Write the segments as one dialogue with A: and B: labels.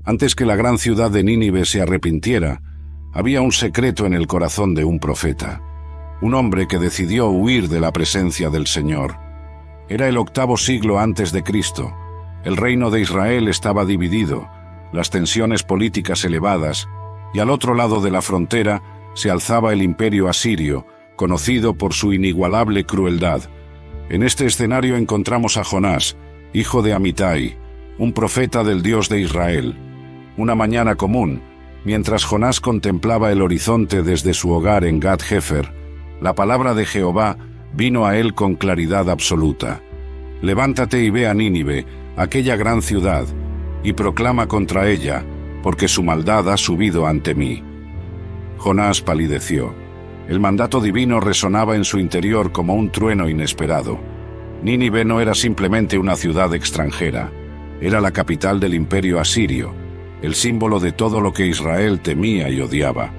A: Antes que la gran ciudad de Nínive se arrepintiera, había un secreto en el corazón de un profeta, un hombre que decidió huir de la presencia del Señor. Era el 8º siglo antes de Cristo. El reino de Israel estaba dividido, las tensiones políticas elevadas, y al otro lado de la frontera se alzaba el imperio asirio, conocido por su inigualable crueldad. En este escenario encontramos a Jonás, hijo de Amitai, un profeta del Dios de Israel. Una mañana común, mientras Jonás contemplaba el horizonte desde su hogar en Gat-Hefer, la palabra de Jehová vino a él con claridad absoluta. Levántate y ve a Nínive, aquella gran ciudad, y proclama contra ella, porque su maldad ha subido ante mí. Jonás palideció. El mandato divino resonaba en su interior como un trueno inesperado. Nínive no era simplemente una ciudad extranjera, era la capital del imperio asirio, el símbolo de todo lo que Israel temía y odiaba.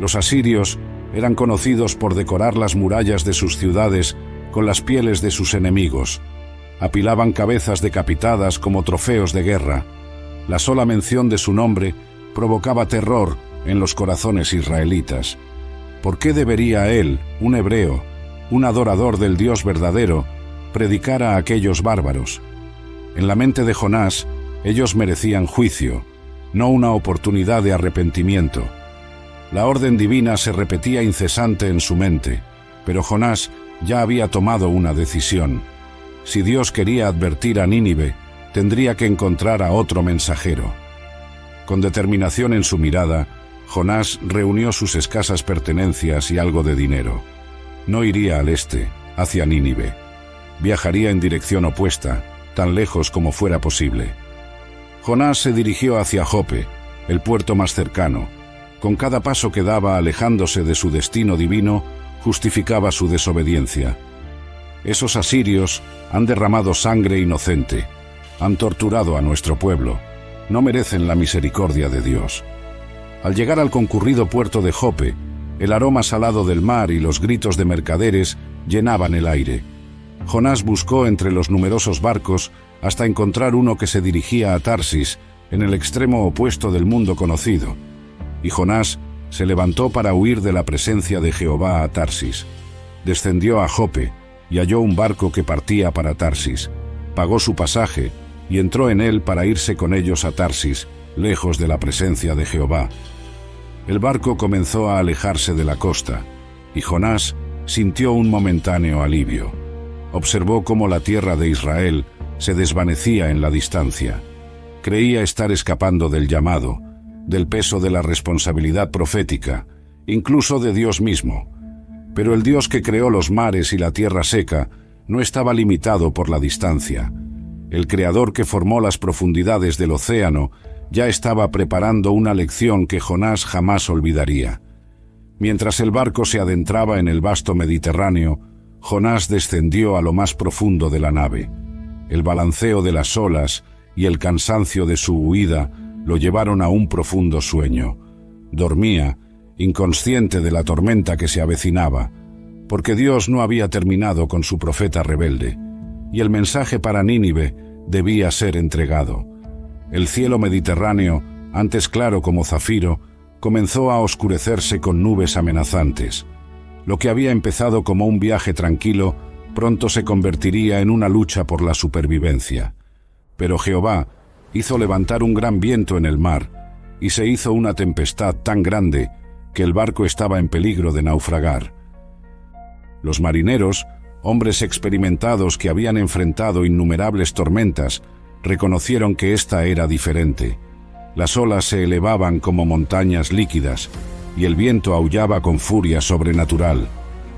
A: Los asirios eran conocidos por decorar las murallas de sus ciudades con las pieles de sus enemigos. Apilaban cabezas decapitadas como trofeos de guerra. La sola mención de su nombre provocaba terror en los corazones israelitas. ¿Por qué debería él, un hebreo, un adorador del Dios verdadero, predicar a aquellos bárbaros? En la mente de Jonás, ellos merecían juicio, no una oportunidad de arrepentimiento. La orden divina se repetía incesante en su mente, pero Jonás ya había tomado una decisión. Si Dios quería advertir a Nínive, tendría que encontrar a otro mensajero. Con determinación en su mirada, Jonás reunió sus escasas pertenencias y algo de dinero. No iría al este, hacia Nínive. Viajaría en dirección opuesta, tan lejos como fuera posible. Jonás se dirigió hacia Jope, el puerto más cercano. Con cada paso que daba alejándose de su destino divino, justificaba su desobediencia. Esos asirios han derramado sangre inocente, han torturado a nuestro pueblo, no merecen la misericordia de Dios. Al llegar al concurrido puerto de Jope, el aroma salado del mar y los gritos de mercaderes llenaban el aire. Jonás buscó entre los numerosos barcos hasta encontrar uno que se dirigía a Tarsis, en el extremo opuesto del mundo conocido. Y Jonás se levantó para huir de la presencia de Jehová a Tarsis. Descendió a Jope y halló un barco que partía para Tarsis. Pagó su pasaje y entró en él para irse con ellos a Tarsis, lejos de la presencia de Jehová. El barco comenzó a alejarse de la costa, y Jonás sintió un momentáneo alivio. Observó cómo la tierra de Israel se desvanecía en la distancia. Creía estar escapando del llamado, del peso de la responsabilidad profética, incluso de Dios mismo. Pero el Dios que creó los mares y la tierra seca no estaba limitado por la distancia. El Creador que formó las profundidades del océano ya estaba preparando una lección que Jonás jamás olvidaría. Mientras el barco se adentraba en el vasto Mediterráneo, Jonás descendió a lo más profundo de la nave. El balanceo de las olas y el cansancio de su huida lo llevaron a un profundo sueño. Dormía, inconsciente de la tormenta que se avecinaba, porque Dios no había terminado con su profeta rebelde, y el mensaje para Nínive debía ser entregado. El cielo mediterráneo, antes claro como zafiro, comenzó a oscurecerse con nubes amenazantes. Lo que había empezado como un viaje tranquilo, pronto se convertiría en una lucha por la supervivencia. Pero Jehová hizo levantar un gran viento en el mar, y se hizo una tempestad tan grande que el barco estaba en peligro de naufragar. Los marineros, hombres experimentados que habían enfrentado innumerables tormentas, reconocieron que esta era diferente. Las olas se elevaban como montañas líquidas, y el viento aullaba con furia sobrenatural.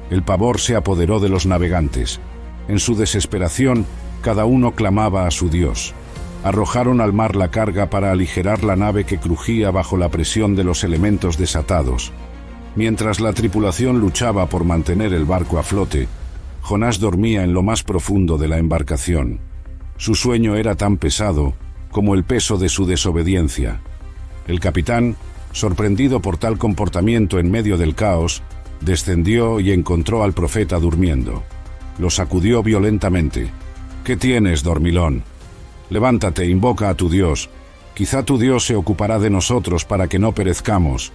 A: El pavor se apoderó de los navegantes. En su desesperación, cada uno clamaba a su Dios. Arrojaron al mar la carga para aligerar la nave que crujía bajo la presión de los elementos desatados. Mientras la tripulación luchaba por mantener el barco a flote, Jonás dormía en lo más profundo de la embarcación. Su sueño era tan pesado como el peso de su desobediencia. El capitán, sorprendido por tal comportamiento en medio del caos, descendió y encontró al profeta durmiendo. Lo sacudió violentamente. «¿Qué tienes, dormilón? Levántate, invoca a tu Dios. Quizá tu Dios se ocupará de nosotros para que no perezcamos.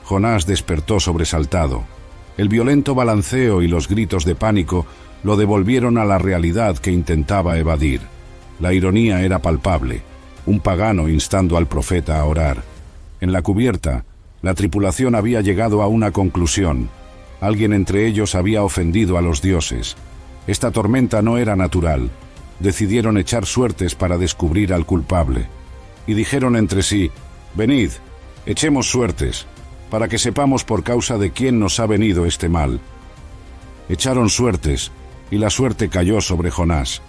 A: Jonás despertó sobresaltado. El violento balanceo y los gritos de pánico lo devolvieron a la realidad que intentaba evadir. La ironía era palpable, un pagano instando al profeta a orar. En la cubierta, la tripulación había llegado a una conclusión. Alguien entre ellos había ofendido a los dioses. Esta tormenta no era natural. Decidieron echar suertes para descubrir al culpable. Y dijeron entre sí: «Venid, echemos suertes, para que sepamos por causa de quién nos ha venido este mal». Echaron suertes, y la suerte cayó sobre Jonás.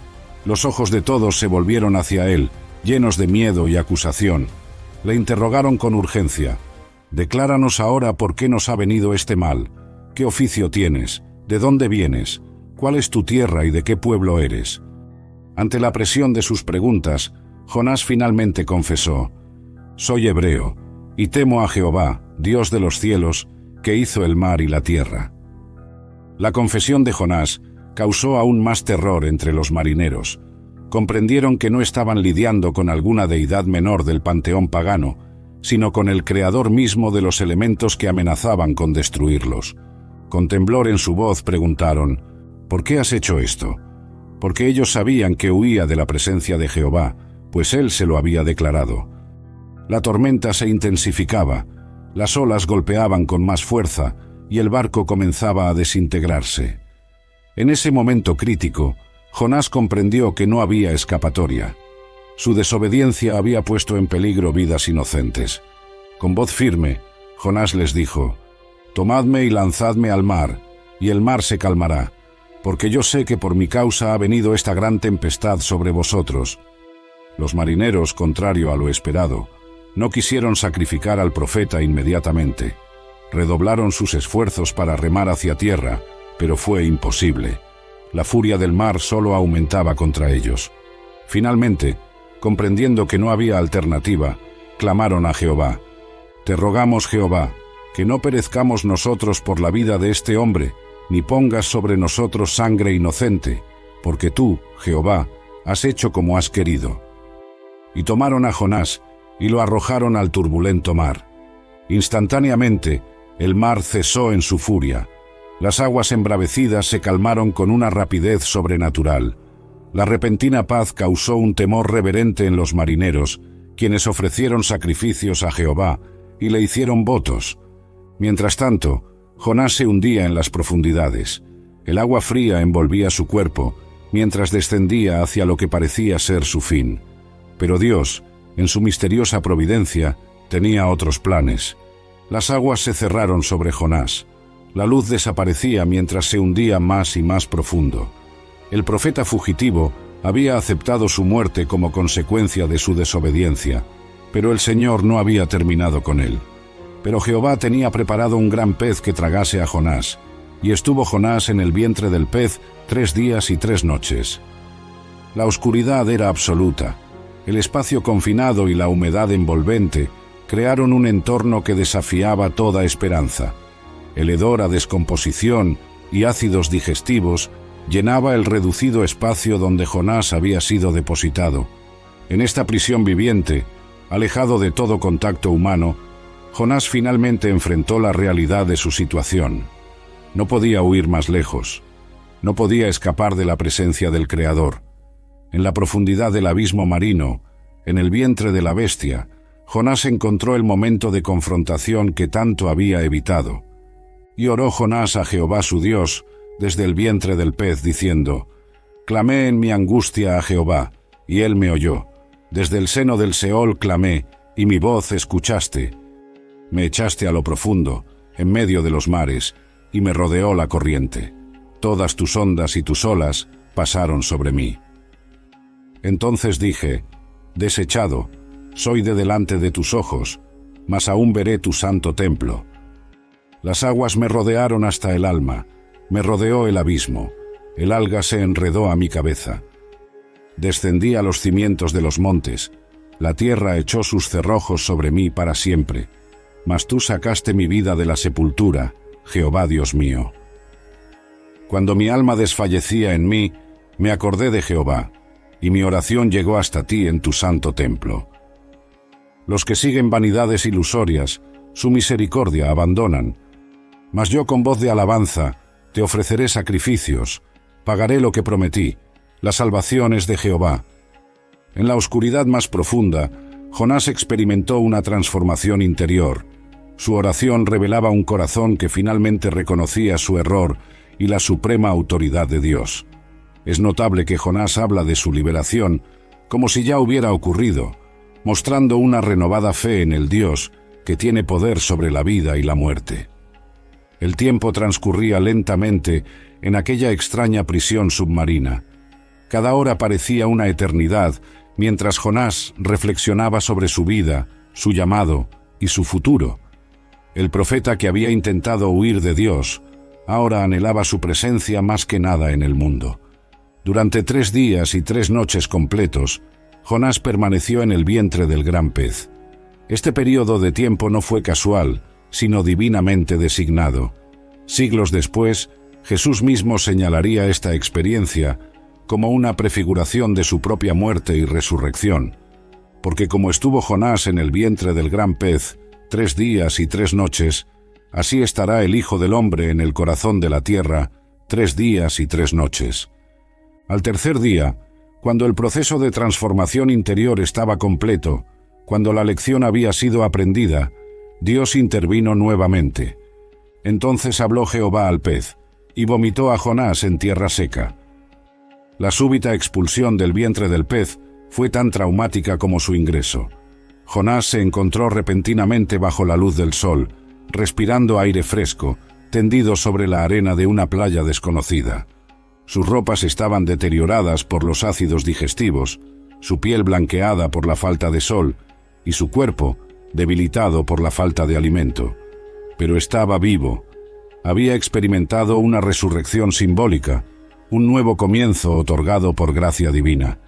A: Los ojos de todos se volvieron hacia él, llenos de miedo y acusación. Le interrogaron con urgencia: «Decláranos ahora por qué nos ha venido este mal. ¿Qué oficio tienes? ¿De dónde vienes? ¿Cuál es tu tierra y de qué pueblo eres?». Ante la presión de sus preguntas, Jonás finalmente confesó: «Soy hebreo, y temo a Jehová, Dios de los cielos, que hizo el mar y la tierra». La confesión de Jonás causó aún más terror entre los marineros. Comprendieron que no estaban lidiando con alguna deidad menor del panteón pagano, sino con el creador mismo de los elementos que amenazaban con destruirlos. Con temblor en su voz preguntaron: «¿Por qué has hecho esto?». Porque ellos sabían que huía de la presencia de Jehová, pues él se lo había declarado. La tormenta se intensificaba, las olas golpeaban con más fuerza y el barco comenzaba a desintegrarse. En ese momento crítico, Jonás comprendió que no había escapatoria. Su desobediencia había puesto en peligro vidas inocentes. Con voz firme, Jonás les dijo: «Tomadme y lanzadme al mar, y el mar se calmará, porque yo sé que por mi causa ha venido esta gran tempestad sobre vosotros». Los marineros, contrario a lo esperado, no quisieron sacrificar al profeta inmediatamente. Redoblaron sus esfuerzos para remar hacia tierra, pero fue imposible. La furia del mar solo aumentaba contra ellos. Finalmente, comprendiendo que no había alternativa, clamaron a Jehová: «Te rogamos, Jehová, que no perezcamos nosotros por la vida de este hombre, ni pongas sobre nosotros sangre inocente, porque tú, Jehová, has hecho como has querido». Y tomaron a Jonás y lo arrojaron al turbulento mar. Instantáneamente, el mar cesó en su furia. Las aguas embravecidas se calmaron con una rapidez sobrenatural. La repentina paz causó un temor reverente en los marineros, quienes ofrecieron sacrificios a Jehová y le hicieron votos. Mientras tanto, Jonás se hundía en las profundidades. El agua fría envolvía su cuerpo, mientras descendía hacia lo que parecía ser su fin. Pero Dios, en su misteriosa providencia, tenía otros planes. Las aguas se cerraron sobre Jonás. La luz desaparecía mientras se hundía más y más profundo. El profeta fugitivo había aceptado su muerte como consecuencia de su desobediencia, pero el Señor no había terminado con él. Pero Jehová tenía preparado un gran pez que tragase a Jonás, y estuvo Jonás en el vientre del pez 3 días y 3 noches. La oscuridad era absoluta. El espacio confinado y la humedad envolvente crearon un entorno que desafiaba toda esperanza. El hedor a descomposición y ácidos digestivos llenaba el reducido espacio donde Jonás había sido depositado. En esta prisión viviente, alejado de todo contacto humano, Jonás finalmente enfrentó la realidad de su situación. No podía huir más lejos. No podía escapar de la presencia del Creador. En la profundidad del abismo marino, en el vientre de la bestia, Jonás encontró el momento de confrontación que tanto había evitado. Y oró Jonás a Jehová su Dios desde el vientre del pez, diciendo: «Clamé en mi angustia a Jehová, y él me oyó. Desde el seno del Seol clamé, y mi voz escuchaste. Me echaste a lo profundo, en medio de los mares, y me rodeó la corriente. Todas tus ondas y tus olas pasaron sobre mí». Entonces dije: «Desechado, soy de delante de tus ojos, mas aún veré tu santo templo». Las aguas me rodearon hasta el alma, me rodeó el abismo, el alga se enredó a mi cabeza. Descendí a los cimientos de los montes, la tierra echó sus cerrojos sobre mí para siempre, mas tú sacaste mi vida de la sepultura, Jehová Dios mío. Cuando mi alma desfallecía en mí, me acordé de Jehová, y mi oración llegó hasta ti en tu santo templo. Los que siguen vanidades ilusorias, su misericordia abandonan. Mas yo con voz de alabanza te ofreceré sacrificios, pagaré lo que prometí, la salvación es de Jehová. En la oscuridad más profunda, Jonás experimentó una transformación interior. Su oración revelaba un corazón que finalmente reconocía su error y la suprema autoridad de Dios. Es notable que Jonás habla de su liberación como si ya hubiera ocurrido, mostrando una renovada fe en el Dios que tiene poder sobre la vida y la muerte. El tiempo transcurría lentamente en aquella extraña prisión submarina. Cada hora parecía una eternidad, mientras Jonás reflexionaba sobre su vida, su llamado y su futuro. El profeta que había intentado huir de Dios, ahora anhelaba su presencia más que nada en el mundo. Durante 3 días y 3 noches completos, Jonás permaneció en el vientre del gran pez. Este periodo de tiempo no fue casual, sino divinamente designado. Siglos después, Jesús mismo señalaría esta experiencia como una prefiguración de su propia muerte y resurrección. Porque como estuvo Jonás en el vientre del gran pez 3 días y 3 noches, así estará el Hijo del Hombre en el corazón de la tierra 3 días y 3 noches. Al tercer día, cuando el proceso de transformación interior estaba completo, cuando la lección había sido aprendida, Dios intervino nuevamente. Entonces habló Jehová al pez, y vomitó a Jonás en tierra seca. La súbita expulsión del vientre del pez fue tan traumática como su ingreso. Jonás se encontró repentinamente bajo la luz del sol, respirando aire fresco, tendido sobre la arena de una playa desconocida. Sus ropas estaban deterioradas por los ácidos digestivos, su piel blanqueada por la falta de sol, y su cuerpo debilitado por la falta de alimento. Pero estaba vivo. Había experimentado una resurrección simbólica, un nuevo comienzo otorgado por gracia divina.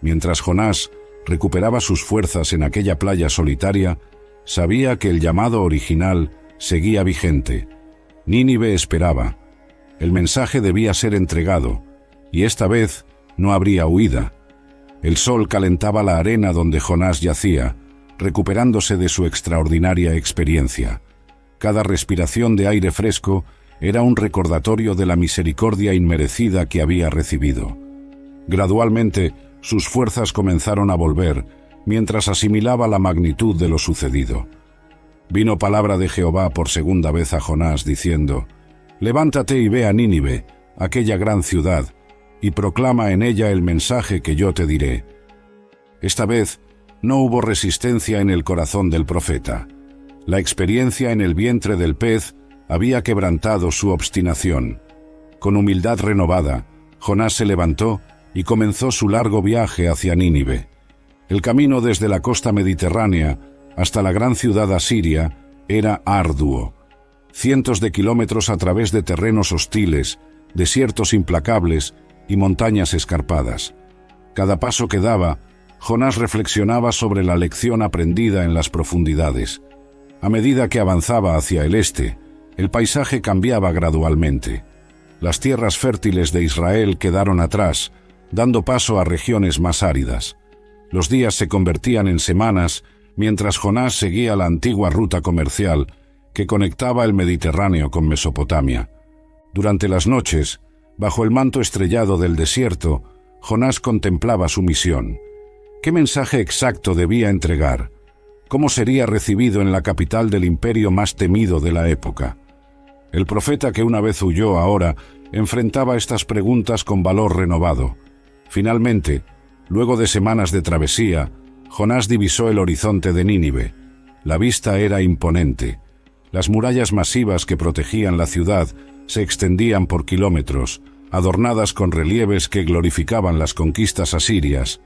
A: Mientras Jonás recuperaba sus fuerzas en aquella playa solitaria, sabía que el llamado original seguía vigente. Nínive esperaba. El mensaje debía ser entregado, y esta vez no habría huida. El sol calentaba la arena donde Jonás yacía, recuperándose de su extraordinaria experiencia. Cada respiración de aire fresco era un recordatorio de la misericordia inmerecida que había recibido. Gradualmente, sus fuerzas comenzaron a volver, mientras asimilaba la magnitud de lo sucedido. Vino palabra de Jehová por segunda vez a Jonás, diciendo: «Levántate y ve a Nínive, aquella gran ciudad, y proclama en ella el mensaje que yo te diré». Esta vez, no hubo resistencia en el corazón del profeta. La experiencia en el vientre del pez había quebrantado su obstinación. Con humildad renovada, Jonás se levantó y comenzó su largo viaje hacia Nínive. El camino desde la costa mediterránea hasta la gran ciudad asiria era arduo. Cientos de kilómetros a través de terrenos hostiles, desiertos implacables y montañas escarpadas. Cada paso que daba, Jonás reflexionaba sobre la lección aprendida en las profundidades. A medida que avanzaba hacia el este, el paisaje cambiaba gradualmente. Las tierras fértiles de Israel quedaron atrás, dando paso a regiones más áridas. Los días se convertían en semanas, mientras Jonás seguía la antigua ruta comercial que conectaba el Mediterráneo con Mesopotamia. Durante las noches, bajo el manto estrellado del desierto, Jonás contemplaba su misión. ¿Qué mensaje exacto debía entregar? ¿Cómo sería recibido en la capital del imperio más temido de la época? El profeta que una vez huyó ahora enfrentaba estas preguntas con valor renovado. Finalmente, luego de semanas de travesía, Jonás divisó el horizonte de Nínive. La vista era imponente. Las murallas masivas que protegían la ciudad se extendían por kilómetros, adornadas con relieves que glorificaban las conquistas asirias.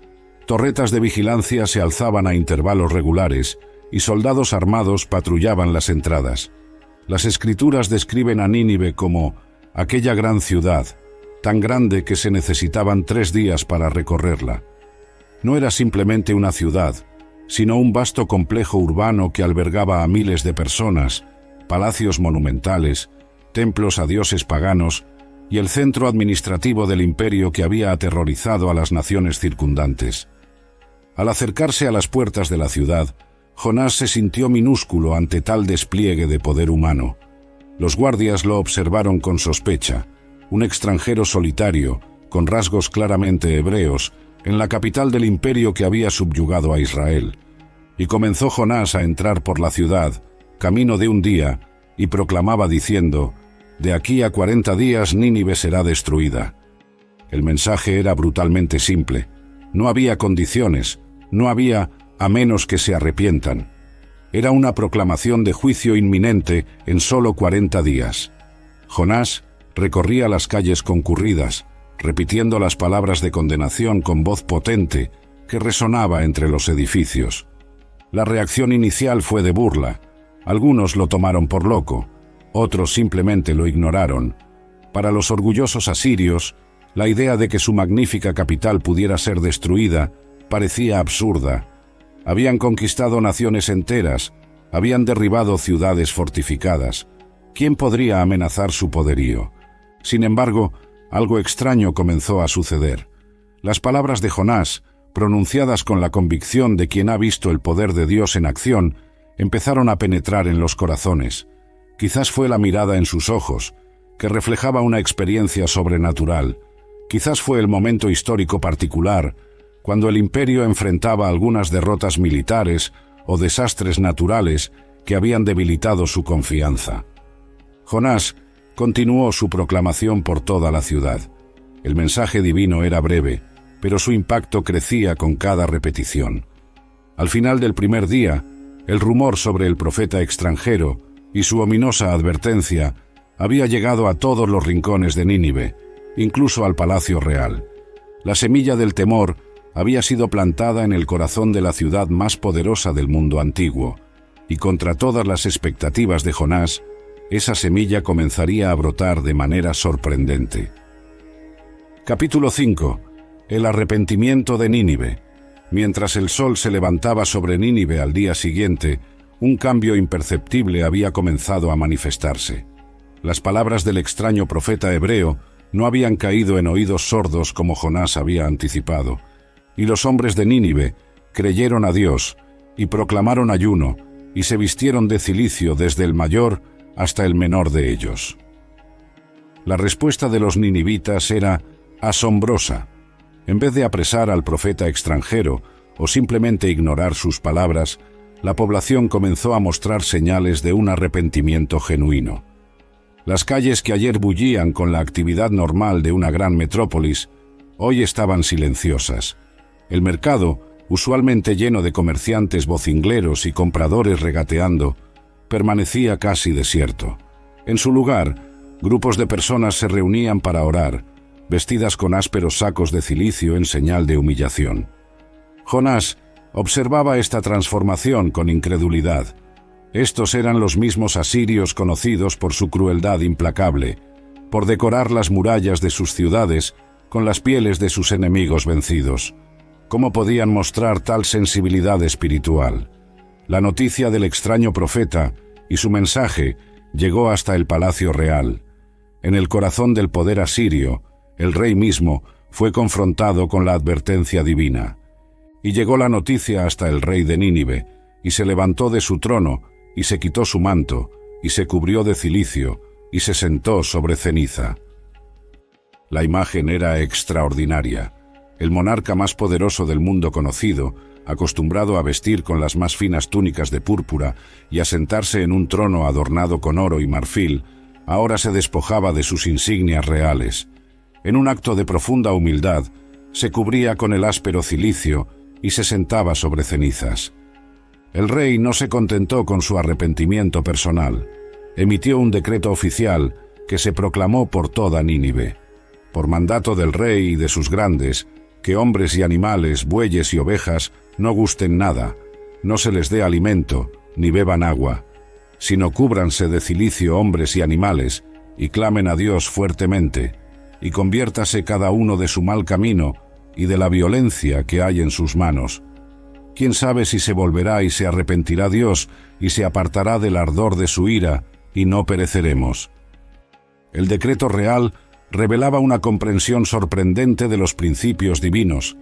A: Torretas de vigilancia se alzaban a intervalos regulares y soldados armados patrullaban las entradas. Las escrituras describen a Nínive como aquella gran ciudad, tan grande que se necesitaban 3 días para recorrerla. No era simplemente una ciudad, sino un vasto complejo urbano que albergaba a miles de personas, palacios monumentales, templos a dioses paganos y el centro administrativo del imperio que había aterrorizado a las naciones circundantes. Al acercarse a las puertas de la ciudad, Jonás se sintió minúsculo ante tal despliegue de poder humano. Los guardias lo observaron con sospecha, un extranjero solitario, con rasgos claramente hebreos, en la capital del imperio que había subyugado a Israel. Y comenzó Jonás a entrar por la ciudad, camino de un día, y proclamaba diciendo: «De aquí a 40 días Nínive será destruida». El mensaje era brutalmente simple. No había condiciones, no había «a menos que se arrepientan». Era una proclamación de juicio inminente en solo 40 días. Jonás recorría las calles concurridas, repitiendo las palabras de condenación con voz potente que resonaba entre los edificios. La reacción inicial fue de burla. Algunos lo tomaron por loco, otros simplemente lo ignoraron. Para los orgullosos asirios, la idea de que su magnífica capital pudiera ser destruida parecía absurda. Habían conquistado naciones enteras, habían derribado ciudades fortificadas. ¿Quién podría amenazar su poderío? Sin embargo, algo extraño comenzó a suceder. Las palabras de Jonás, pronunciadas con la convicción de quien ha visto el poder de Dios en acción, empezaron a penetrar en los corazones. Quizás fue la mirada en sus ojos, que reflejaba una experiencia sobrenatural. Quizás fue el momento histórico particular, cuando el imperio enfrentaba algunas derrotas militares o desastres naturales que habían debilitado su confianza. Jonás continuó su proclamación por toda la ciudad. El mensaje divino era breve, pero su impacto crecía con cada repetición. Al final del primer día, el rumor sobre el profeta extranjero y su ominosa advertencia había llegado a todos los rincones de Nínive, incluso al palacio real. La semilla del temor había sido plantada en el corazón de la ciudad más poderosa del mundo antiguo, y contra todas las expectativas de Jonás, esa semilla comenzaría a brotar de manera sorprendente. Capítulo 5. El arrepentimiento de Nínive. Mientras el sol se levantaba sobre Nínive al día siguiente, un cambio imperceptible había comenzado a manifestarse. Las palabras del extraño profeta hebreo no habían caído en oídos sordos como Jonás había anticipado, y los hombres de Nínive creyeron a Dios y proclamaron ayuno y se vistieron de cilicio desde el mayor hasta el menor de ellos. La respuesta de los ninivitas era asombrosa. En vez de apresar al profeta extranjero o simplemente ignorar sus palabras, la población comenzó a mostrar señales de un arrepentimiento genuino. Las calles que ayer bullían con la actividad normal de una gran metrópolis, hoy estaban silenciosas. El mercado, usualmente lleno de comerciantes vocingleros y compradores regateando, permanecía casi desierto. En su lugar, grupos de personas se reunían para orar, vestidas con ásperos sacos de cilicio en señal de humillación. Jonás observaba esta transformación con incredulidad. Estos eran los mismos asirios conocidos por su crueldad implacable, por decorar las murallas de sus ciudades con las pieles de sus enemigos vencidos. ¿Cómo podían mostrar tal sensibilidad espiritual? La noticia del extraño profeta y su mensaje llegó hasta el palacio real. En el corazón del poder asirio, el rey mismo fue confrontado con la advertencia divina. Y llegó la noticia hasta el rey de Nínive, y se levantó de su trono, y se quitó su manto, y se cubrió de cilicio, y se sentó sobre ceniza. La imagen era extraordinaria. El monarca más poderoso del mundo conocido, acostumbrado a vestir con las más finas túnicas de púrpura y a sentarse en un trono adornado con oro y marfil, ahora se despojaba de sus insignias reales. En un acto de profunda humildad, se cubría con el áspero cilicio y se sentaba sobre cenizas. El rey no se contentó con su arrepentimiento personal. Emitió un decreto oficial que se proclamó por toda Nínive. Por mandato del rey y de sus grandes, que hombres y animales, bueyes y ovejas no gusten nada, no se les dé alimento, ni beban agua, sino cúbranse de cilicio hombres y animales, y clamen a Dios fuertemente, y conviértase cada uno de su mal camino y de la violencia que hay en sus manos. ¿Quién sabe si se volverá y se arrepentirá Dios y se apartará del ardor de su ira, y no pereceremos? El decreto real revelaba una comprensión sorprendente de los principios divinos.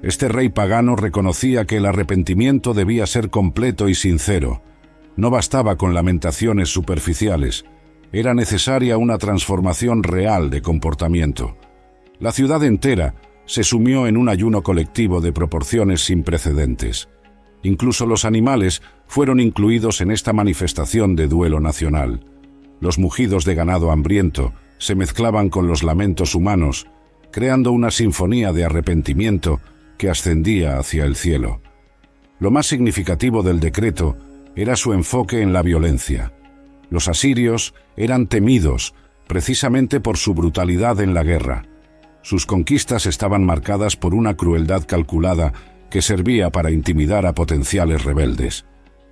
A: Este rey pagano reconocía que el arrepentimiento debía ser completo y sincero. No bastaba con lamentaciones superficiales. Era necesaria una transformación real de comportamiento. La ciudad entera se sumió en un ayuno colectivo de proporciones sin precedentes. Incluso los animales fueron incluidos en esta manifestación de duelo nacional. Los mugidos de ganado hambriento se mezclaban con los lamentos humanos, creando una sinfonía de arrepentimiento que ascendía hacia el cielo. Lo más significativo del decreto era su enfoque en la violencia. Los asirios eran temidos precisamente por su brutalidad en la guerra. Sus conquistas estaban marcadas por una crueldad calculada que servía para intimidar a potenciales rebeldes.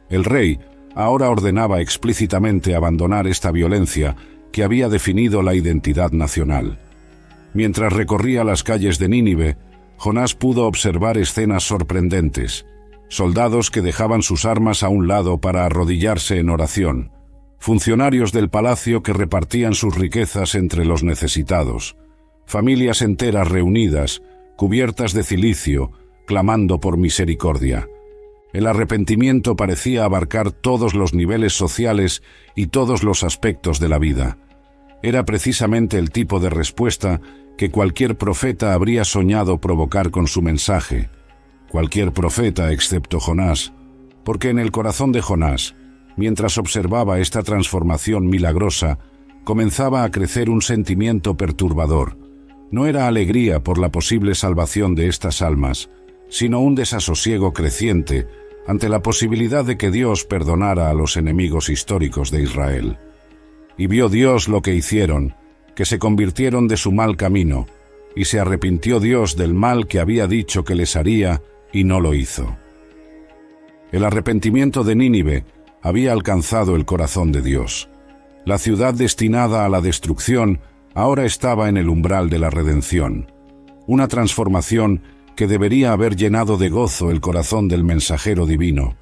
A: El rey ahora ordenaba explícitamente abandonar esta violencia que había definido la identidad nacional. Mientras recorría las calles de Nínive, Jonás pudo observar escenas sorprendentes. Soldados que dejaban sus armas a un lado para arrodillarse en oración. Funcionarios del palacio que repartían sus riquezas entre los necesitados. Familias enteras reunidas, cubiertas de cilicio, clamando por misericordia. El arrepentimiento parecía abarcar todos los niveles sociales y todos los aspectos de la vida. Era precisamente el tipo de respuesta que cualquier profeta habría soñado provocar con su mensaje. Cualquier profeta excepto Jonás, porque en el corazón de Jonás, mientras observaba esta transformación milagrosa, comenzaba a crecer un sentimiento perturbador. No era alegría por la posible salvación de estas almas, sino un desasosiego creciente ante la posibilidad de que Dios perdonara a los enemigos históricos de Israel. Y vio Dios lo que hicieron, que se convirtieron de su mal camino, y se arrepintió Dios del mal que había dicho que les haría, y no lo hizo. El arrepentimiento de Nínive había alcanzado el corazón de Dios. La ciudad destinada a la destrucción ahora estaba en el umbral de la redención. Una transformación que debería haber llenado de gozo el corazón del mensajero divino.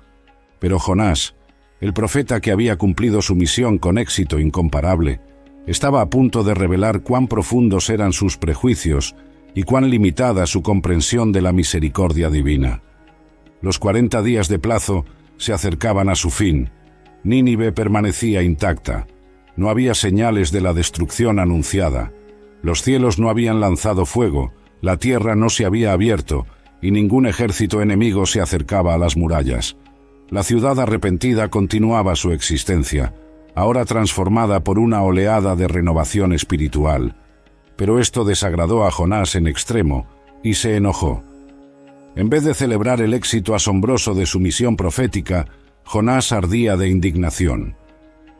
A: Pero Jonás, el profeta que había cumplido su misión con éxito incomparable, estaba a punto de revelar cuán profundos eran sus prejuicios y cuán limitada su comprensión de la misericordia divina. Los 40 días de plazo se acercaban a su fin. Nínive permanecía intacta. No había señales de la destrucción anunciada. Los cielos no habían lanzado fuego, la tierra no se había abierto, y ningún ejército enemigo se acercaba a las murallas. La ciudad arrepentida continuaba su existencia, ahora transformada por una oleada de renovación espiritual. Pero esto desagradó a Jonás en extremo, y se enojó. En vez de celebrar el éxito asombroso de su misión profética, Jonás ardía de indignación.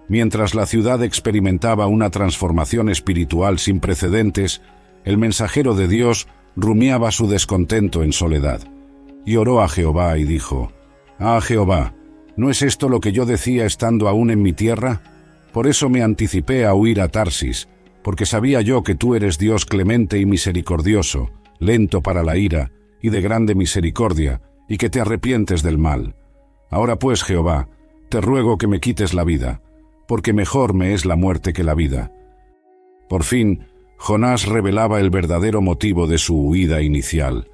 A: Mientras la ciudad experimentaba una transformación espiritual sin precedentes, el mensajero de Dios rumiaba su descontento en soledad. Y oró a Jehová y dijo: «Ah, Jehová, ¿no es esto lo que yo decía estando aún en mi tierra? Por eso me anticipé a huir a Tarsis, porque sabía yo que tú eres Dios clemente y misericordioso, lento para la ira y de grande misericordia, y que te arrepientes del mal. Ahora pues, Jehová, te ruego que me quites la vida, porque mejor me es la muerte que la vida». Por fin, Jonás revelaba el verdadero motivo de su huida inicial.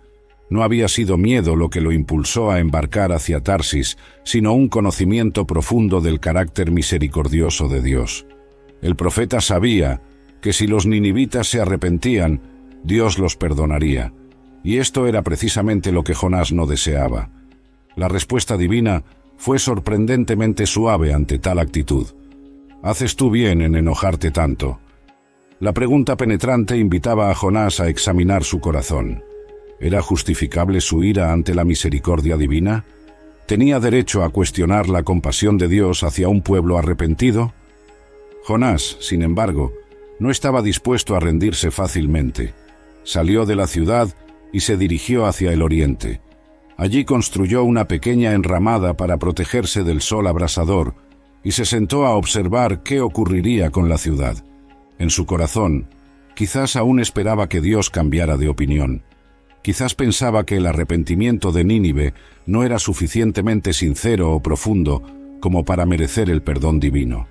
A: No había sido miedo lo que lo impulsó a embarcar hacia Tarsis, sino un conocimiento profundo del carácter misericordioso de Dios. El profeta sabía que si los ninivitas se arrepentían, Dios los perdonaría, y esto era precisamente lo que Jonás no deseaba. La respuesta divina fue sorprendentemente suave ante tal actitud. «Haces tú bien en enojarte tanto». La pregunta penetrante invitaba a Jonás a examinar su corazón. ¿Era justificable su ira ante la misericordia divina? ¿Tenía derecho a cuestionar la compasión de Dios hacia un pueblo arrepentido? Jonás, sin embargo, no estaba dispuesto a rendirse fácilmente. Salió de la ciudad y se dirigió hacia el oriente. Allí construyó una pequeña enramada para protegerse del sol abrasador y se sentó a observar qué ocurriría con la ciudad. En su corazón, quizás aún esperaba que Dios cambiara de opinión. Quizás pensaba que el arrepentimiento de Nínive no era suficientemente sincero o profundo como para merecer el perdón divino.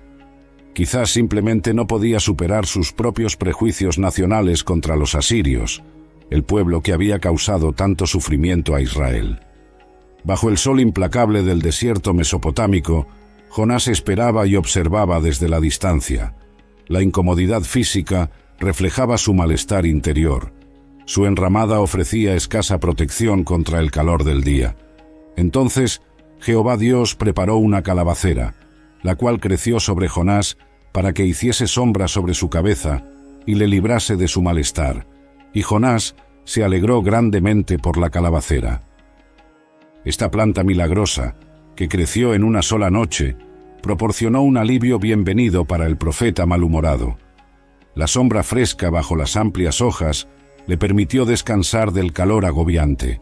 A: Quizás simplemente no podía superar sus propios prejuicios nacionales contra los asirios, el pueblo que había causado tanto sufrimiento a Israel. Bajo el sol implacable del desierto mesopotámico, Jonás esperaba y observaba desde la distancia. La incomodidad física reflejaba su malestar interior. Su enramada ofrecía escasa protección contra el calor del día. Entonces, Jehová Dios preparó una calabacera, la cual creció sobre Jonás para que hiciese sombra sobre su cabeza y le librase de su malestar. Y Jonás se alegró grandemente por la calabacera. Esta planta milagrosa, que creció en una sola noche, proporcionó un alivio bienvenido para el profeta malhumorado. La sombra fresca bajo las amplias hojas le permitió descansar del calor agobiante.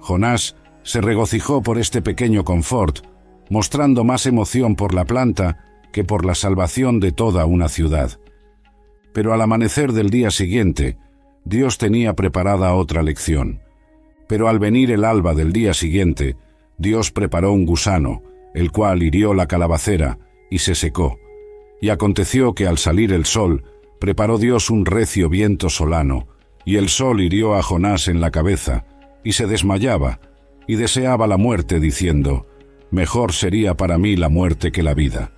A: Jonás se regocijó por este pequeño confort, mostrando más emoción por la planta que por la salvación de toda una ciudad. Pero al amanecer del día siguiente, Dios tenía preparada otra lección. Pero al venir el alba del día siguiente, Dios preparó un gusano, el cual hirió la calabacera y se secó. Y aconteció que al salir el sol, preparó Dios un recio viento solano, y el sol hirió a Jonás en la cabeza, y se desmayaba, y deseaba la muerte, diciendo: «Mejor sería para mí la muerte que la vida».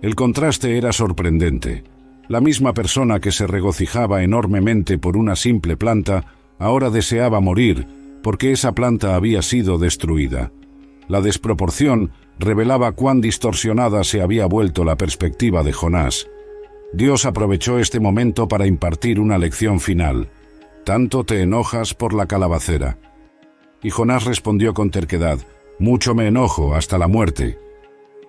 A: El contraste era sorprendente. La misma persona que se regocijaba enormemente por una simple planta, ahora deseaba morir, porque esa planta había sido destruida. La desproporción revelaba cuán distorsionada se había vuelto la perspectiva de Jonás. Dios aprovechó este momento para impartir una lección final. «Tanto te enojas por la calabacera». Y Jonás respondió con terquedad: «Mucho me enojo, hasta la muerte».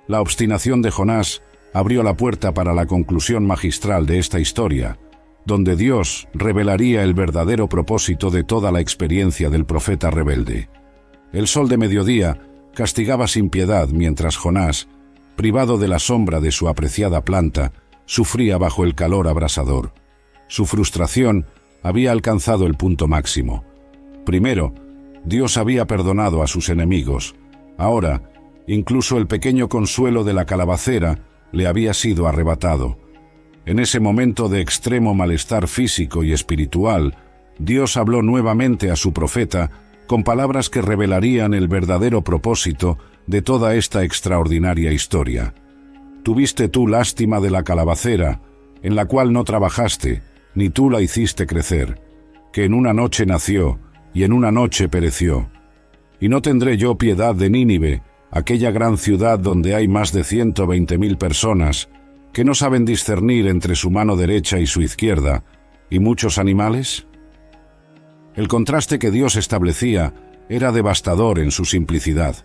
A: La obstinación de Jonás abrió la puerta para la conclusión magistral de esta historia, donde Dios revelaría el verdadero propósito de toda la experiencia del profeta rebelde. El sol de mediodía castigaba sin piedad mientras Jonás, privado de la sombra de su apreciada planta, sufría bajo el calor abrasador. Su frustración había alcanzado el punto máximo. Primero, Dios había perdonado a sus enemigos. Ahora, incluso el pequeño consuelo de la calabacera le había sido arrebatado. En ese momento de extremo malestar físico y espiritual, Dios habló nuevamente a su profeta con palabras que revelarían el verdadero propósito de toda esta extraordinaria historia. «Tuviste tú lástima de la calabacera, en la cual no trabajaste, ni tú la hiciste crecer, que en una noche nació, y en una noche pereció. Y no tendré yo piedad de Nínive, aquella gran ciudad donde hay más de 120.000 personas, que no saben discernir entre su mano derecha y su izquierda, y muchos animales». El contraste que Dios establecía era devastador en su simplicidad.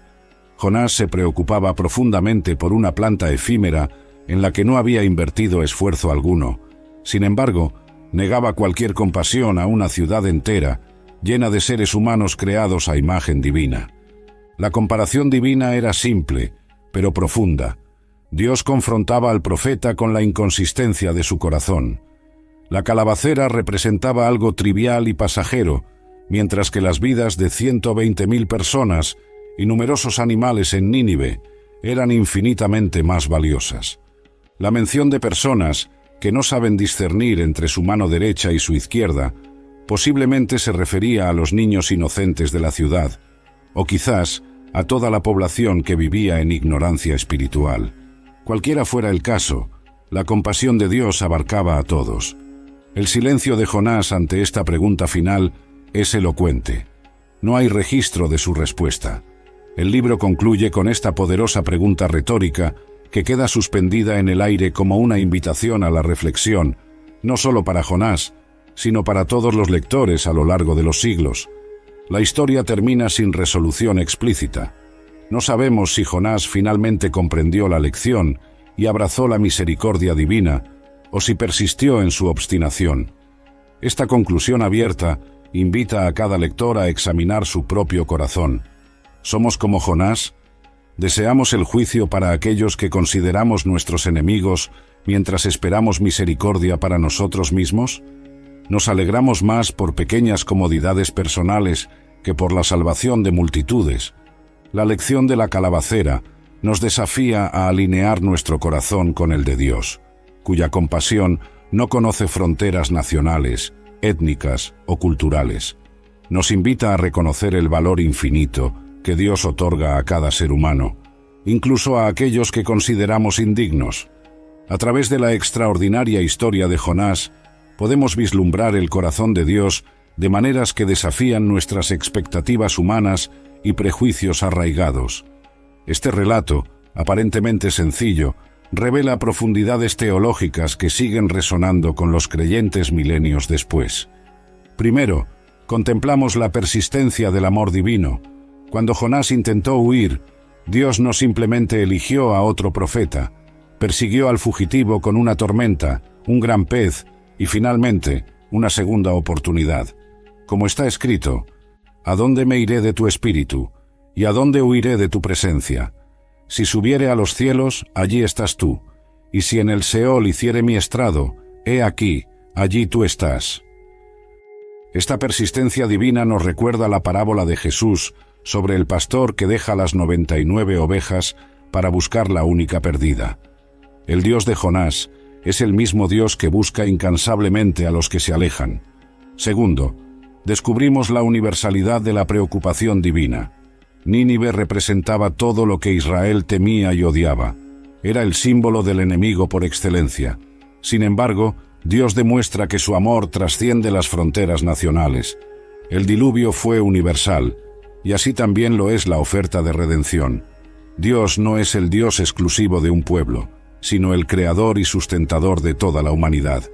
A: Jonás se preocupaba profundamente por una planta efímera en la que no había invertido esfuerzo alguno. Sin embargo, negaba cualquier compasión a una ciudad entera, llena de seres humanos creados a imagen divina. La comparación divina era simple, pero profunda. Dios confrontaba al profeta con la inconsistencia de su corazón. La calabacera representaba algo trivial y pasajero, mientras que las vidas de 120.000 personas y numerosos animales en Nínive eran infinitamente más valiosas. La mención de personas que no saben discernir entre su mano derecha y su izquierda posiblemente se refería a los niños inocentes de la ciudad, o quizás a toda la población que vivía en ignorancia espiritual. Cualquiera fuera el caso, la compasión de Dios abarcaba a todos. El silencio de Jonás ante esta pregunta final es elocuente. No hay registro de su respuesta. El libro concluye con esta poderosa pregunta retórica que queda suspendida en el aire como una invitación a la reflexión, no solo para Jonás, sino para todos los lectores a lo largo de los siglos. La historia termina sin resolución explícita. No sabemos si Jonás finalmente comprendió la lección y abrazó la misericordia divina, o si persistió en su obstinación. Esta conclusión abierta invita a cada lector a examinar su propio corazón. ¿Somos como Jonás? ¿Deseamos el juicio para aquellos que consideramos nuestros enemigos mientras esperamos misericordia para nosotros mismos? ¿Nos alegramos más por pequeñas comodidades personales que por la salvación de multitudes? La lección de la calabacera nos desafía a alinear nuestro corazón con el de Dios, cuya compasión no conoce fronteras nacionales, étnicas o culturales. Nos invita a reconocer el valor infinito que Dios otorga a cada ser humano, incluso a aquellos que consideramos indignos. A través de la extraordinaria historia de Jonás, podemos vislumbrar el corazón de Dios de maneras que desafían nuestras expectativas humanas y prejuicios arraigados. Este relato, aparentemente sencillo, revela profundidades teológicas que siguen resonando con los creyentes milenios después. Primero, contemplamos la persistencia del amor divino. Cuando Jonás intentó huir, Dios no simplemente eligió a otro profeta, persiguió al fugitivo con una tormenta, un gran pez y finalmente una segunda oportunidad. Como está escrito, ¿a dónde me iré de tu espíritu? ¿Y a dónde huiré de tu presencia? Si subiere a los cielos, allí estás tú, y si en el Seol hiciere mi estrado, he aquí, allí tú estás. Esta persistencia divina nos recuerda la parábola de Jesús sobre el pastor que deja las 99 ovejas para buscar la única perdida. El Dios de Jonás es el mismo Dios que busca incansablemente a los que se alejan. Segundo, descubrimos la universalidad de la preocupación divina. Nínive representaba todo lo que Israel temía y odiaba. Era el símbolo del enemigo por excelencia. Sin embargo, Dios demuestra que su amor trasciende las fronteras nacionales. El diluvio fue universal, y así también lo es la oferta de redención. Dios no es el Dios exclusivo de un pueblo, sino el creador y sustentador de toda la humanidad.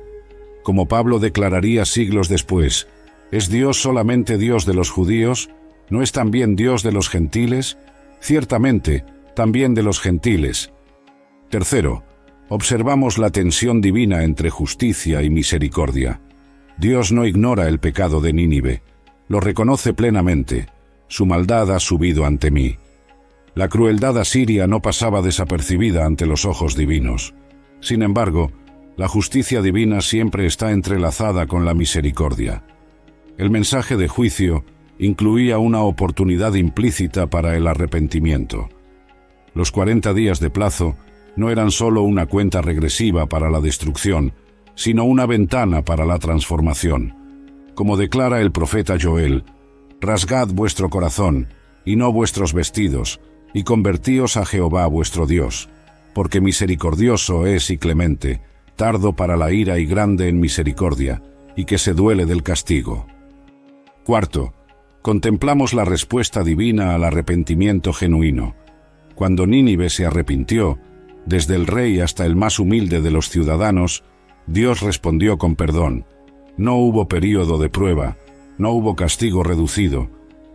A: Como Pablo declararía siglos después, ¿es Dios solamente Dios de los judíos? ¿No es también Dios de los gentiles? Ciertamente, también de los gentiles. Tercero, observamos la tensión divina entre justicia y misericordia. Dios no ignora el pecado de Nínive, lo reconoce plenamente. Su maldad ha subido ante mí. La crueldad asiria no pasaba desapercibida ante los ojos divinos. Sin embargo, la justicia divina siempre está entrelazada con la misericordia. El mensaje de juicio incluía una oportunidad implícita para el arrepentimiento. Los 40 días de plazo no eran solo una cuenta regresiva para la destrucción, sino una ventana para la transformación. Como declara el profeta Joel, «Rasgad vuestro corazón, y no vuestros vestidos, y convertíos a Jehová vuestro Dios, porque misericordioso es y clemente, tardo para la ira y grande en misericordia, y que se duele del castigo». Cuarto, contemplamos la respuesta divina al arrepentimiento genuino. Cuando Nínive se arrepintió, desde el rey hasta el más humilde de los ciudadanos, Dios respondió con perdón. No hubo período de prueba, no hubo castigo reducido.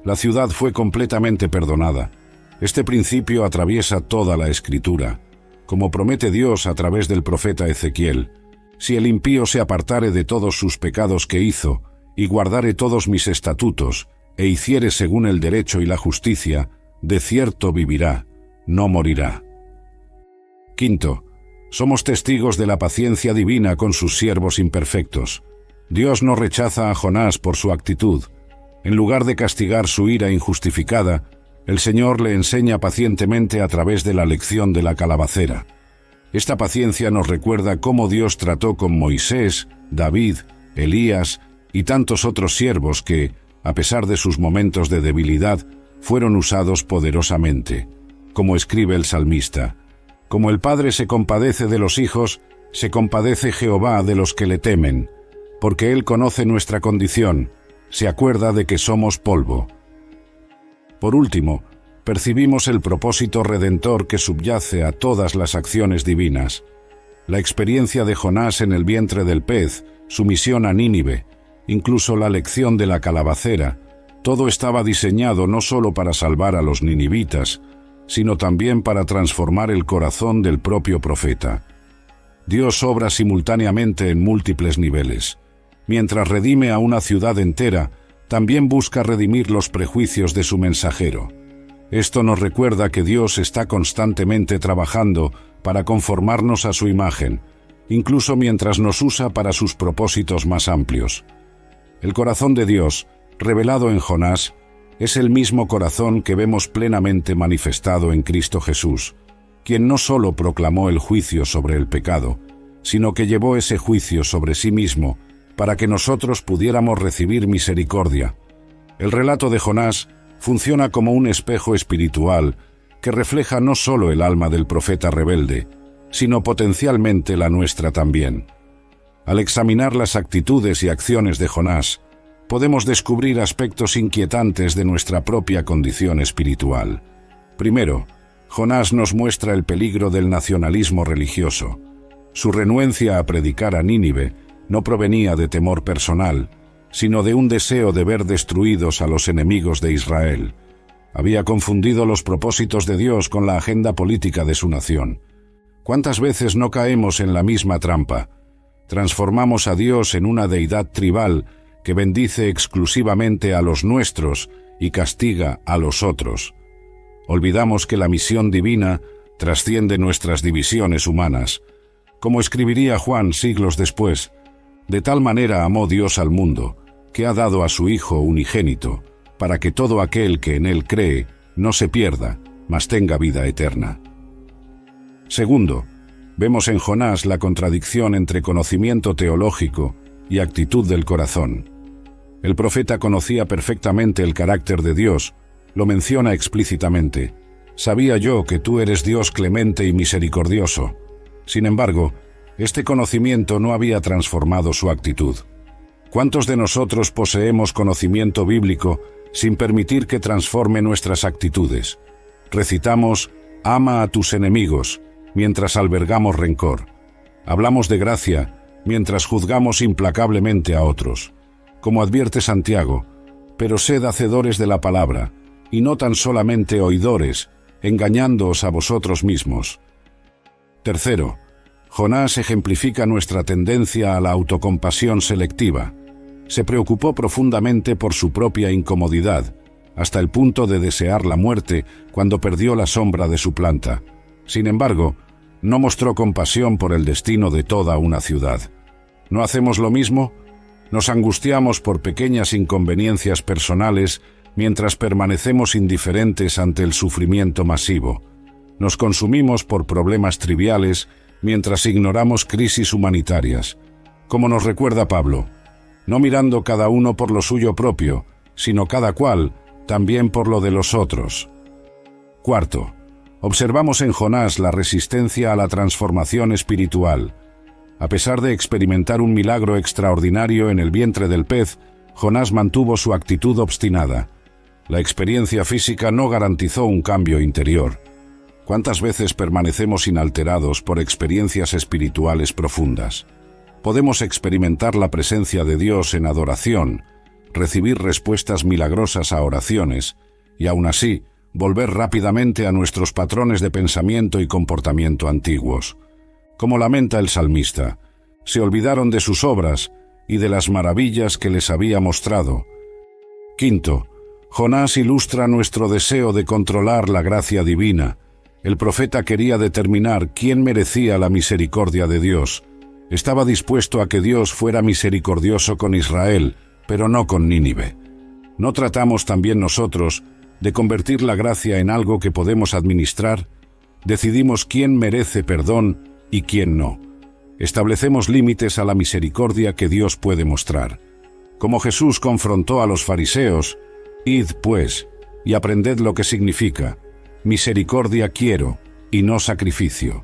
A: La ciudad fue completamente perdonada. Este principio atraviesa toda la Escritura. Como promete Dios a través del profeta Ezequiel, si el impío se apartare de todos sus pecados que hizo, y guardare todos mis estatutos, e hiciere según el derecho y la justicia, de cierto vivirá, no morirá. Quinto, somos testigos de la paciencia divina con sus siervos imperfectos. Dios no rechaza a Jonás por su actitud. En lugar de castigar su ira injustificada, el Señor le enseña pacientemente a través de la lección de la calabacera. Esta paciencia nos recuerda cómo Dios trató con Moisés, David, Elías y tantos otros siervos que, a pesar de sus momentos de debilidad, fueron usados poderosamente. Como escribe el salmista, «Como el Padre se compadece de los hijos, se compadece Jehová de los que le temen, porque Él conoce nuestra condición, se acuerda de que somos polvo». Por último, percibimos el propósito redentor que subyace a todas las acciones divinas. La experiencia de Jonás en el vientre del pez, su misión a Nínive, incluso la lección de la calabacera, todo estaba diseñado no solo para salvar a los ninivitas, sino también para transformar el corazón del propio profeta. Dios obra simultáneamente en múltiples niveles. Mientras redime a una ciudad entera, también busca redimir los prejuicios de su mensajero. Esto nos recuerda que Dios está constantemente trabajando para conformarnos a su imagen, incluso mientras nos usa para sus propósitos más amplios. El corazón de Dios, revelado en Jonás, es el mismo corazón que vemos plenamente manifestado en Cristo Jesús, quien no solo proclamó el juicio sobre el pecado, sino que llevó ese juicio sobre sí mismo para que nosotros pudiéramos recibir misericordia. El relato de Jonás funciona como un espejo espiritual que refleja no solo el alma del profeta rebelde, sino potencialmente la nuestra también. Al examinar las actitudes y acciones de Jonás, podemos descubrir aspectos inquietantes de nuestra propia condición espiritual. Primero, Jonás nos muestra el peligro del nacionalismo religioso. Su renuencia a predicar a Nínive no provenía de temor personal, sino de un deseo de ver destruidos a los enemigos de Israel. Había confundido los propósitos de Dios con la agenda política de su nación. ¿Cuántas veces no caemos en la misma trampa? Transformamos a Dios en una deidad tribal que bendice exclusivamente a los nuestros y castiga a los otros. Olvidamos que la misión divina trasciende nuestras divisiones humanas. Como escribiría Juan siglos después, de tal manera amó Dios al mundo, que ha dado a su Hijo unigénito, para que todo aquel que en él cree no se pierda, mas tenga vida eterna. Segundo, vemos en Jonás la contradicción entre conocimiento teológico y actitud del corazón. El profeta conocía perfectamente el carácter de Dios, lo menciona explícitamente. Sabía yo que tú eres Dios clemente y misericordioso. Sin embargo, este conocimiento no había transformado su actitud. ¿Cuántos de nosotros poseemos conocimiento bíblico sin permitir que transforme nuestras actitudes? Recitamos, ama a tus enemigos, mientras albergamos rencor. Hablamos de gracia, mientras juzgamos implacablemente a otros. Como advierte Santiago, pero sed hacedores de la palabra, y no tan solamente oidores, engañándoos a vosotros mismos. Tercero, Jonás ejemplifica nuestra tendencia a la autocompasión selectiva. Se preocupó profundamente por su propia incomodidad, hasta el punto de desear la muerte cuando perdió la sombra de su planta. Sin embargo, no mostró compasión por el destino de toda una ciudad. ¿No hacemos lo mismo? Nos angustiamos por pequeñas inconveniencias personales mientras permanecemos indiferentes ante el sufrimiento masivo. Nos consumimos por problemas triviales mientras ignoramos crisis humanitarias. Como nos recuerda Pablo, no mirando cada uno por lo suyo propio, sino cada cual también por lo de los otros. Cuarto, observamos en Jonás la resistencia a la transformación espiritual. A pesar de experimentar un milagro extraordinario en el vientre del pez, Jonás mantuvo su actitud obstinada. La experiencia física no garantizó un cambio interior. ¿Cuántas veces permanecemos inalterados por experiencias espirituales profundas? Podemos experimentar la presencia de Dios en adoración, recibir respuestas milagrosas a oraciones, y aún así, volver rápidamente a nuestros patrones de pensamiento y comportamiento antiguos. Como lamenta el salmista, se olvidaron de sus obras y de las maravillas que les había mostrado. Quinto, Jonás ilustra nuestro deseo de controlar la gracia divina. El profeta quería determinar quién merecía la misericordia de Dios. Estaba dispuesto a que Dios fuera misericordioso con Israel, pero no con Nínive. ¿No tratamos también nosotros de convertir la gracia en algo que podemos administrar? Decidimos quién merece perdón y quién no. Establecemos límites a la misericordia que Dios puede mostrar. Como Jesús confrontó a los fariseos, id, pues, y aprended lo que significa: misericordia quiero, y no sacrificio.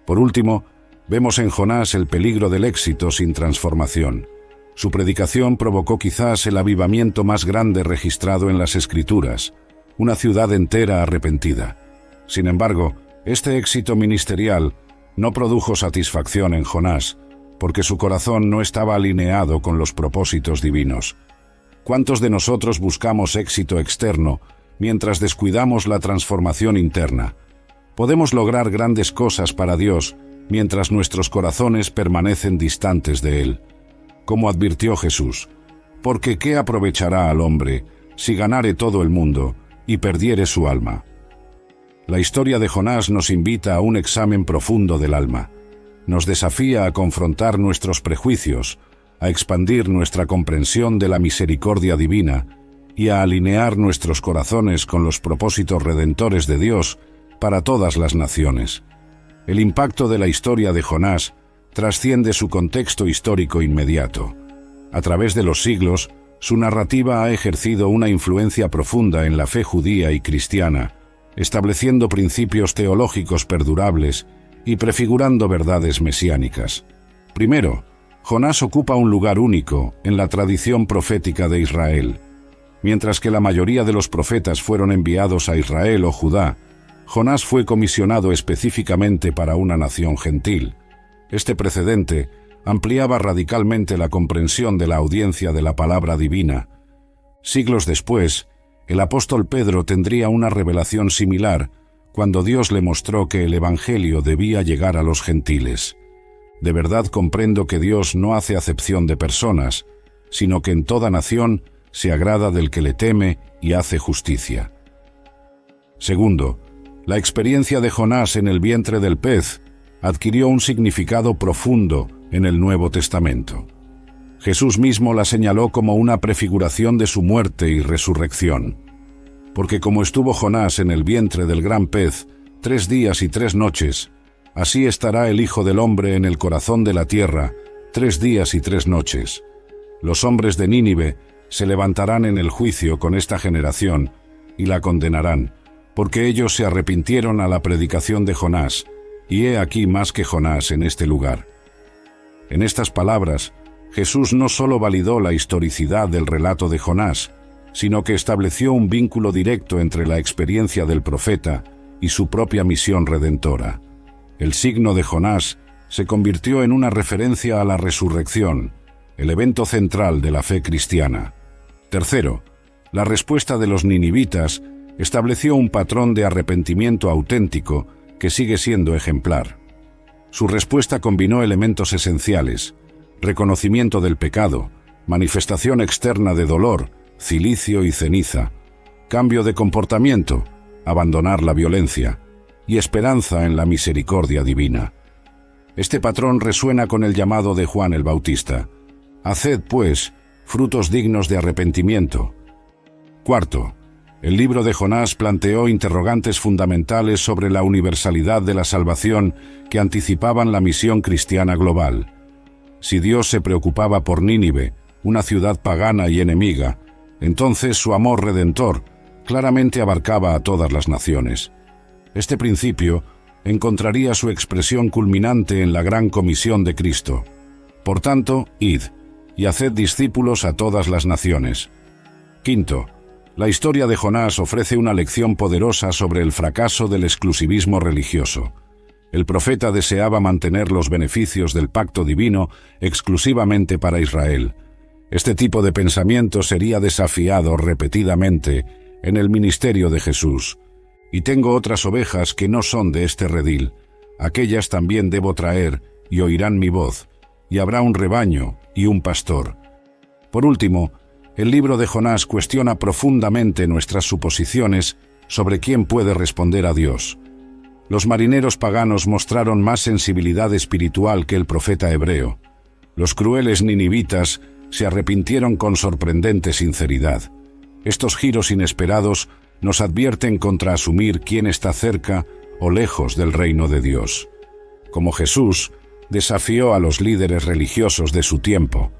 A: Por último, vemos en Jonás el peligro del éxito sin transformación. Su predicación provocó quizás el avivamiento más grande registrado en las Escrituras, una ciudad entera arrepentida. Sin embargo, este éxito ministerial no produjo satisfacción en Jonás, porque su corazón no estaba alineado con los propósitos divinos. ¿Cuántos de nosotros buscamos éxito externo mientras descuidamos la transformación interna? Podemos lograr grandes cosas para Dios mientras nuestros corazones permanecen distantes de Él. Como advirtió Jesús, porque ¿qué aprovechará al hombre si ganare todo el mundo y perdiere su alma? La historia de Jonás nos invita a un examen profundo del alma. Nos desafía a confrontar nuestros prejuicios, a expandir nuestra comprensión de la misericordia divina y a alinear nuestros corazones con los propósitos redentores de Dios para todas las naciones. El impacto de la historia de Jonás trasciende su contexto histórico inmediato. A través de los siglos, su narrativa ha ejercido una influencia profunda en la fe judía y cristiana, estableciendo principios teológicos perdurables y prefigurando verdades mesiánicas. Primero, Jonás ocupa un lugar único en la tradición profética de Israel. Mientras que la mayoría de los profetas fueron enviados a Israel o Judá, Jonás fue comisionado específicamente para una nación gentil. Este precedente ampliaba radicalmente la comprensión de la audiencia de la palabra divina. Siglos después, el apóstol Pedro tendría una revelación similar cuando Dios le mostró que el Evangelio debía llegar a los gentiles. De verdad comprendo que Dios no hace acepción de personas, sino que en toda nación se agrada del que le teme y hace justicia. Segundo, la experiencia de Jonás en el vientre del pez adquirió un significado profundo en el Nuevo Testamento. Jesús mismo la señaló como una prefiguración de su muerte y resurrección. Porque como estuvo Jonás en el vientre del gran pez 3 días y 3 noches, así estará el Hijo del Hombre en el corazón de la tierra 3 días y 3 noches. Los hombres de Nínive se levantarán en el juicio con esta generación y la condenarán, porque ellos se arrepintieron a la predicación de Jonás, y he aquí más que Jonás en este lugar. En estas palabras, Jesús no solo validó la historicidad del relato de Jonás, sino que estableció un vínculo directo entre la experiencia del profeta y su propia misión redentora. El signo de Jonás se convirtió en una referencia a la resurrección, el evento central de la fe cristiana. Tercero, la respuesta de los ninivitas estableció un patrón de arrepentimiento auténtico que sigue siendo ejemplar. Su respuesta combinó elementos esenciales: reconocimiento del pecado, manifestación externa de dolor, cilicio y ceniza, cambio de comportamiento, abandonar la violencia, y esperanza en la misericordia divina. Este patrón resuena con el llamado de Juan el Bautista: haced, pues, frutos dignos de arrepentimiento. Cuarto, el libro de Jonás planteó interrogantes fundamentales sobre la universalidad de la salvación que anticipaban la misión cristiana global. Si Dios se preocupaba por Nínive, una ciudad pagana y enemiga, entonces su amor redentor claramente abarcaba a todas las naciones. Este principio encontraría su expresión culminante en la gran comisión de Cristo. Por tanto, id, y haced discípulos a todas las naciones. Quinto, la historia de Jonás ofrece una lección poderosa sobre el fracaso del exclusivismo religioso. El profeta deseaba mantener los beneficios del pacto divino exclusivamente para Israel. Este tipo de pensamiento sería desafiado repetidamente en el ministerio de Jesús. Y tengo otras ovejas que no son de este redil. Aquellas también debo traer, y oirán mi voz, y habrá un rebaño y un pastor. Por último, el libro de Jonás cuestiona profundamente nuestras suposiciones sobre quién puede responder a Dios. Los marineros paganos mostraron más sensibilidad espiritual que el profeta hebreo. Los crueles ninivitas se arrepintieron con sorprendente sinceridad. Estos giros inesperados nos advierten contra asumir quién está cerca o lejos del reino de Dios. Como Jesús desafió a los líderes religiosos de su tiempo: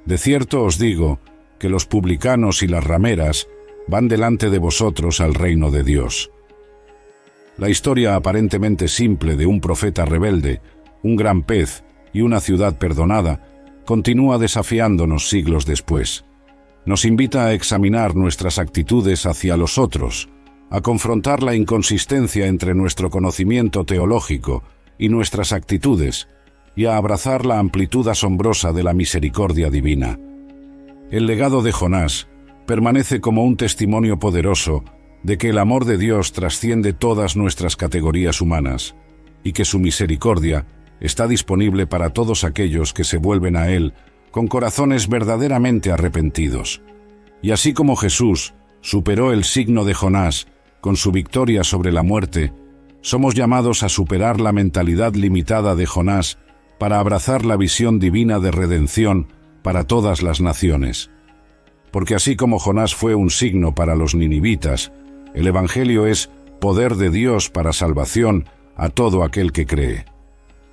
A: de cierto os digo que los publicanos y las rameras van delante de vosotros al reino de Dios. La historia aparentemente simple de un profeta rebelde, un gran pez y una ciudad perdonada continúa desafiándonos siglos después. Nos invita a examinar nuestras actitudes hacia los otros, a confrontar la inconsistencia entre nuestro conocimiento teológico y nuestras actitudes, y a abrazar la amplitud asombrosa de la misericordia divina. El legado de Jonás permanece como un testimonio poderoso de que el amor de Dios trasciende todas nuestras categorías humanas, y que su misericordia está disponible para todos aquellos que se vuelven a Él con corazones verdaderamente arrepentidos. Y así como Jesús superó el signo de Jonás con su victoria sobre la muerte, somos llamados a superar la mentalidad limitada de Jonás para abrazar la visión divina de redención para todas las naciones. Porque así como Jonás fue un signo para los ninivitas, el Evangelio es poder de Dios para salvación a todo aquel que cree.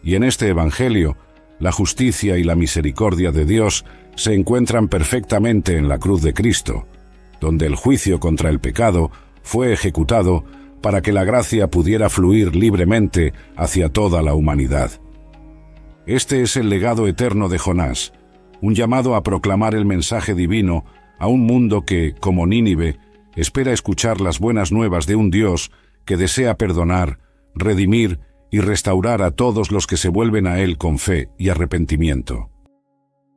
A: Y en este Evangelio la justicia y la misericordia de Dios se encuentran perfectamente en la cruz de Cristo, donde el juicio contra el pecado fue ejecutado para que la gracia pudiera fluir libremente hacia toda la humanidad. Este es el legado eterno de Jonás, un llamado a proclamar el mensaje divino a un mundo que, como Nínive, espera escuchar las buenas nuevas de un Dios que desea perdonar, redimir y restaurar a todos los que se vuelven a Él con fe y arrepentimiento.